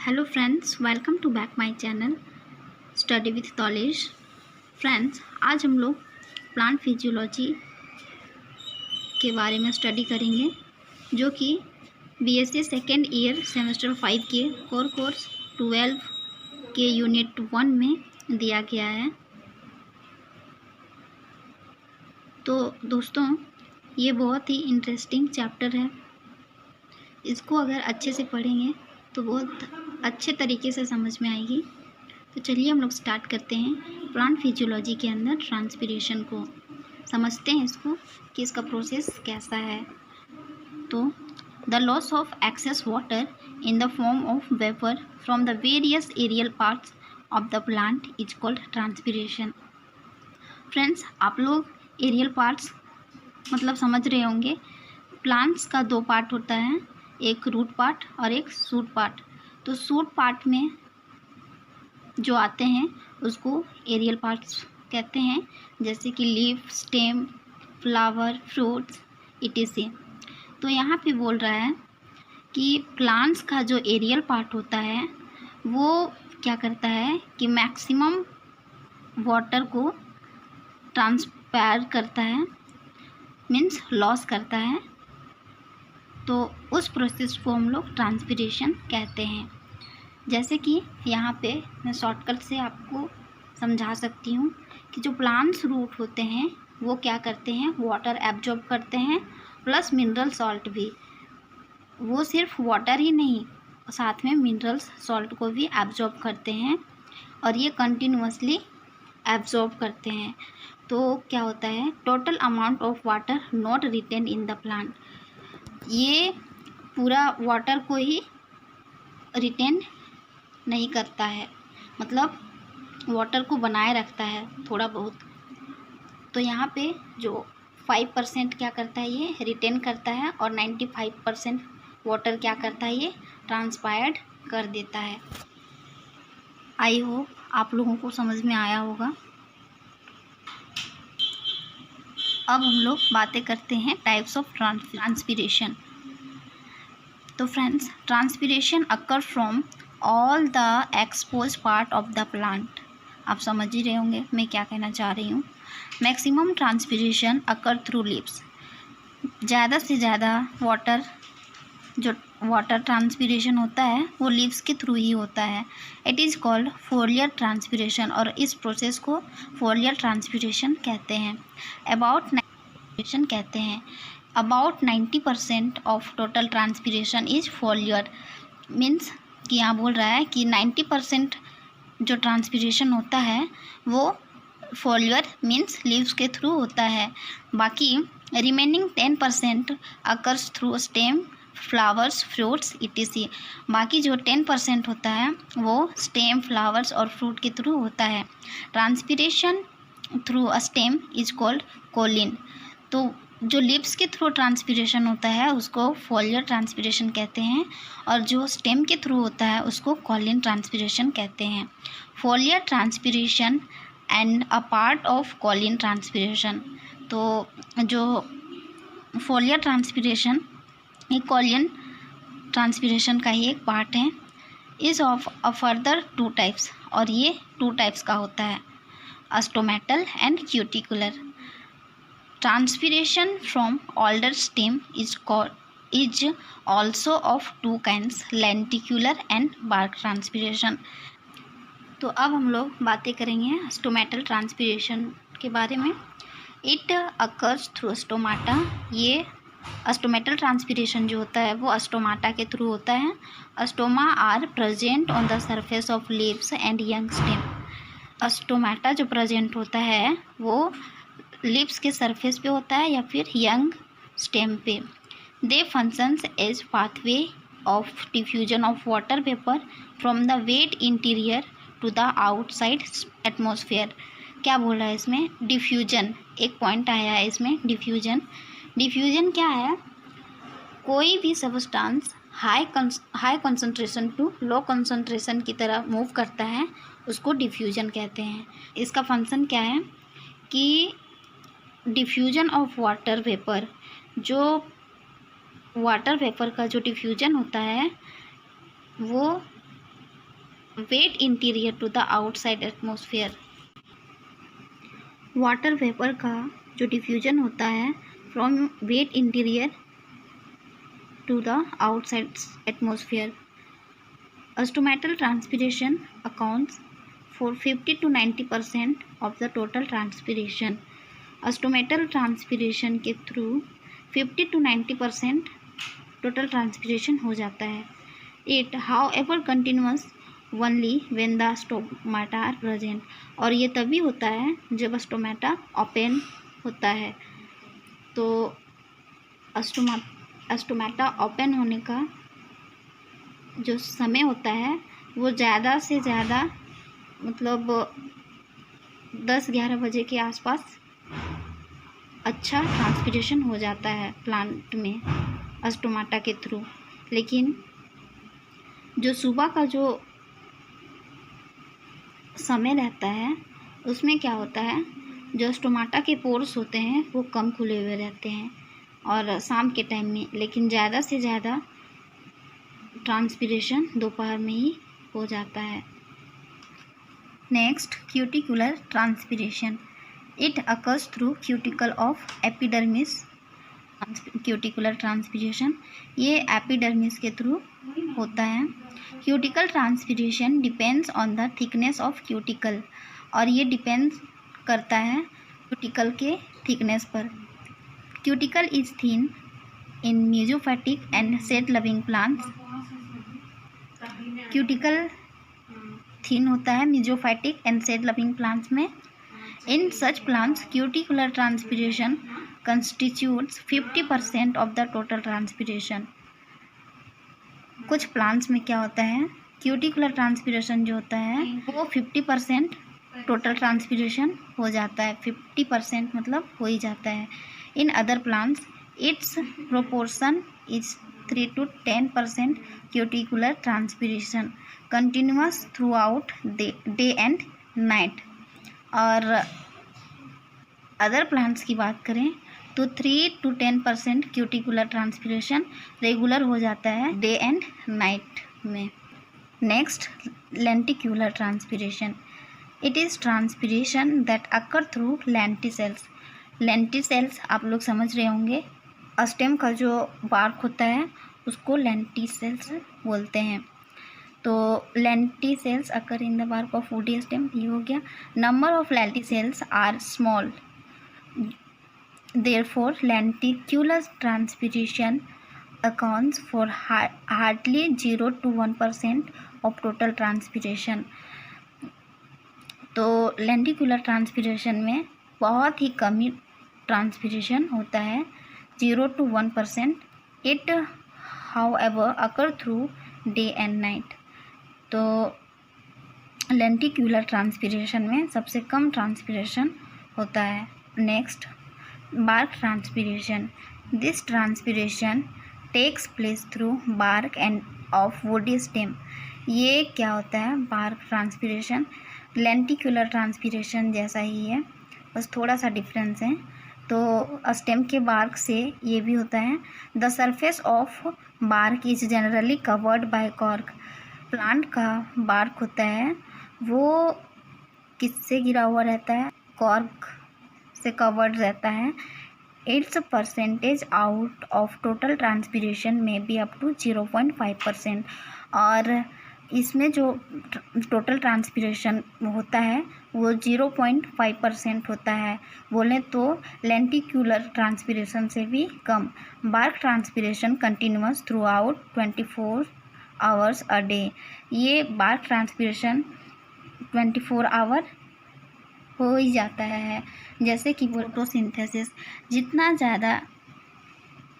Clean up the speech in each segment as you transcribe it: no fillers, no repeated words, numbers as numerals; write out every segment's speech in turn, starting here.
Hello friends, welcome to back my channel study with knowledge. Friends, आज हम लोग plant physiology के बारे में स्टडी करेंगे, जो कि बीएससी सेकेंड ईयर सेमेस्टर 5 के कोर कोर्स 12 के यूनिट 1 में दिया गया है। तो दोस्तों, ये बहुत ही इंटरेस्टिंग चैप्टर है। इसको अगर अच्छे से पढ़ेंगे तो बहुत अच्छे तरीके से समझ में आएगी। तो चलिए हम लोग स्टार्ट करते हैं। प्लांट फिजियोलॉजी के अंदर ट्रांसपीरेशन को समझते हैं, इसको कि इसका प्रोसेस कैसा है। तो the loss of excess water in the form of vapour from the various aerial parts of the plant is called transpiration. Friends, आप लोग एरियल पार्ट्स मतलब समझ रहे होंगे। प्लांट्स का दो पार्ट होता है, एक रूट पार्ट और एक शूट पार्ट। तो शूट पार्ट में जो आते हैं उसको एरियल पार्ट्स कहते हैं, जैसे कि leaf, stem, flower, fruits etc। तो यहाँ पे बोल रहा है कि प्लांट्स का जो एरियल पार्ट होता है वो क्या करता है कि मैक्सिमम वाटर को ट्रांसपायर करता है, मीन्स लॉस करता है। तो उस प्रोसेस को हम लोग ट्रांसपीरेशन कहते हैं। जैसे कि यहाँ पे मैं शॉर्टकट से आपको समझा सकती हूँ कि जो प्लांट्स रूट होते हैं वो क्या करते हैं, वाटर एब्जॉर्ब करते हैं प्लस मिनरल सॉल्ट भी। वो सिर्फ वाटर ही नहीं, साथ में मिनरल सॉल्ट को भी एब्जॉर्ब करते हैं और ये कंटिन्यूअसली एब्जॉर्ब करते हैं। तो क्या होता है, total amount of water not retained in the plant. ये पूरा वाटर को ही रिटेन नहीं करता है, मतलब वाटर को बनाए रखता है थोड़ा बहुत। तो यहाँ पे जो 5% क्या करता है, ये रिटेन करता है और 95% वाटर क्या करता है, ये ट्रांसपायर्ड कर देता है। आई होप आप लोगों को समझ में आया होगा। अब हम लोग बातें करते हैं टाइप्स ऑफ ट्रांसपीरेशन। तो friends, transpiration occur from all the expose part of the plant. आप समझ ही रहे होंगे मैं क्या कहना चाह रही हूँ। मैक्सिमम ट्रांसपीरेशन अकर थ्रू लीव्स। ज़्यादा से ज़्यादा जो वाटर ट्रांसपीरेशन होता है वो लीव्स के थ्रू ही होता है। इट इज़ कॉल्ड फोलियर ट्रांसपीरेशन, और इस प्रोसेस को फोलियर ट्रांसपीरेशन कहते हैं। About 90% of total transpiration is फोलियर। Means कि यहाँ बोल रहा है कि 90% जो ट्रांसपीरेशन होता है वो फोलियर मीन्स लीव्स के थ्रू होता है। बाकी remaining 10% occurs through stem, flowers, fruits etc। बाकी जो 10% होता है वो स्टेम, फ्लावर्स और फ्रूट के थ्रू होता है। Transpiration through a stem is called cauline. तो जो लीव्स के थ्रू ट्रांसपीरेशन होता है उसको फोलियर ट्रांसपीरेशन कहते हैं, और जो स्टेम के थ्रू होता है उसको कॉलिन ट्रांसपीरेशन कहते हैं। फोलियर transpiration and a part of Colin transpiration. तो जो फोलियर ट्रांसपीरेशन एक कॉलिन ट्रांसपीरेशन का ही एक पार्ट है। Is of a further 2 types, और ये 2 टाइप्स का होता है, stomatal and cuticular. Transpiration from older stem is also of 2 kinds, lenticular and bark transpiration। तो अब हम लोग बातें करेंगे स्टोमेटल ट्रांसपीरेशन के बारे में। It occurs through stomata. ये स्टोमेटल ट्रांसपीरेशन जो होता है वो स्टोमाटा के थ्रू होता है। Stoma are present on the surface of leaves and young stem. Stomata जो प्रेजेंट होता है वो लिप्स के सरफेस पे होता है या फिर यंग स्टेम पे। They functions as pathway of diffusion of water vapour from the wet interior to the outside atmosphere. क्या बोल रहा है इसमें, डिफ्यूजन एक पॉइंट आया है इसमें। डिफ्यूजन क्या है, कोई भी substance high concentration to low concentration की तरह मूव करता है, उसको डिफ्यूजन कहते हैं। इसका फंक्शन क्या है कि डिफ्यूजन ऑफ वाटर वेपर, जो वाटर वेपर का जो डिफ्यूजन होता है वो wet interior to the outside atmosphere. Water vapour का जो डिफ्यूजन होता है from wet interior to the outside atmosphere. Stomatal transpiration accounts for 50 to 90% of the total transpiration. Stomatal transpiration के थ्रू 50 to 90% टोटल ट्रांसपिरेशन हो जाता है। It however continues only when the stomata are present. और ये तभी होता है जब स्टोमाटा ओपन होता है। तो स्टोमाटा ओपन होने का जो समय होता है वो ज़्यादा से ज़्यादा मतलब 10-11 बजे के आसपास अच्छा ट्रांसपिरेशन हो जाता है प्लांट में स्टोमाटा के थ्रू। लेकिन जो सुबह का जो समय रहता है उसमें क्या होता है, जो स्टोमाटा के पोर्स होते हैं वो कम खुले हुए रहते हैं और शाम के टाइम में, लेकिन ज़्यादा से ज़्यादा ट्रांसपिरेशन दोपहर में ही हो जाता है। Next, cuticular transpiration. It occurs through cuticle of epidermis. Cuticular transpiration ये एपिडर्मिस के थ्रू होता है। Cuticle transpiration depends on the thickness of cuticle, और ये डिपेंड्स करता है क्यूटिकल के थिकनेस पर। Cuticle is thin in mesophytic and shade loving plants. Cuticle thin होता है mesophytic and shade loving plants में। In such plants cuticular transpiration constitutes 50% of the total transpiration. कुछ प्लांट्स में क्या होता है, क्यूटिकुलर ट्रांसपिरेशन जो होता है वो 50% टोटल ट्रांसपिरेशन हो जाता है। 50% मतलब हो ही जाता है। In other plants it's proportion is 3 to 10% cuticular transpiration continuous through out day and night. और अदर प्लांट्स की बात करें तो 3 to 10% क्यूटिकुलर ट्रांसपिरेशन रेगुलर हो जाता है डे एंड नाइट में। Next, लेंटिक्यूलर transpiration. It is transpiration that occur through lenticels. Lenticels आप लोग समझ रहे होंगे, स्टेम का जो बार्क होता है उसको लेंटिसेल्स बोलते हैं। तो lenticels occur in the bark of woody stem, ये हो गया। Number of lenticels are small, therefore lenticular transpiration accounts for hardly 0 to 1% of total transpiration। तो लेंटिकुलर ट्रांसपिरेशन में बहुत ही कम ही ट्रांसपिरेशन होता है, 0 to 1%। It how ever occur through day and night. तो lenticular transpiration में सबसे कम ट्रांसपिरेशन होता है। Next, bark transpiration. This transpiration takes place through bark and of woody stem। ये क्या होता है, bark transpiration lenticular transpiration जैसा ही है, बस थोड़ा सा डिफरेंस है। तो स्टेम के बार्क से ये भी होता है। The surface of bark is generally covered by cork. Plant का बार्क होता है वो किससे घिरा हुआ रहता है, कॉर्क से कवर्ड रहता है। It's percentage out of total transpiration में भी अप टू 0.5%। और इसमें जो टोटल ट्रांसपिरेशन होता है वो 0.5% होता है। बोलें तो लेंटिक्यूलर ट्रांसपिरेशन से भी कम। Bark transpiration continuous throughout 24 hours a day. ये बार्क ट्रांसपिरेशन 24 आवर हो ही जाता है। जैसे कि फोटोसिंथेसिस, जितना ज़्यादा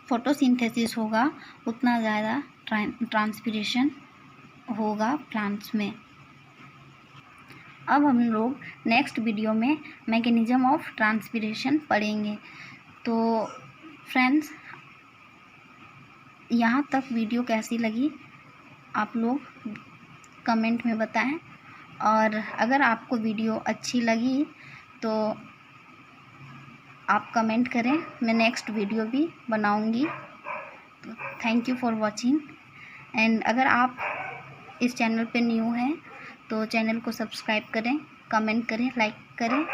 फोटोसिंथेसिस होगा उतना ज़्यादा ट्रांसपिरेशन होगा प्लांट्स में। अब हम लोग नेक्स्ट वीडियो में मैकेनिज्म ऑफ ट्रांसपिरेशन पढ़ेंगे। तो फ्रेंड्स, यहाँ तक वीडियो कैसी लगी आप लोग कमेंट में बताएं, और अगर आपको वीडियो अच्छी लगी तो आप कमेंट करें, मैं नेक्स्ट वीडियो भी बनाऊंगी। Thank you for watching. And अगर आप इस चैनल पे न्यू हैं तो चैनल को सब्सक्राइब करें, कमेंट करें, लाइक करें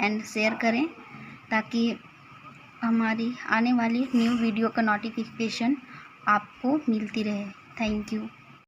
एंड शेयर करें, ताकि हमारी आने वाली न्यू वीडियो का नोटिफिकेशन आपको मिलती रहे। Thank you.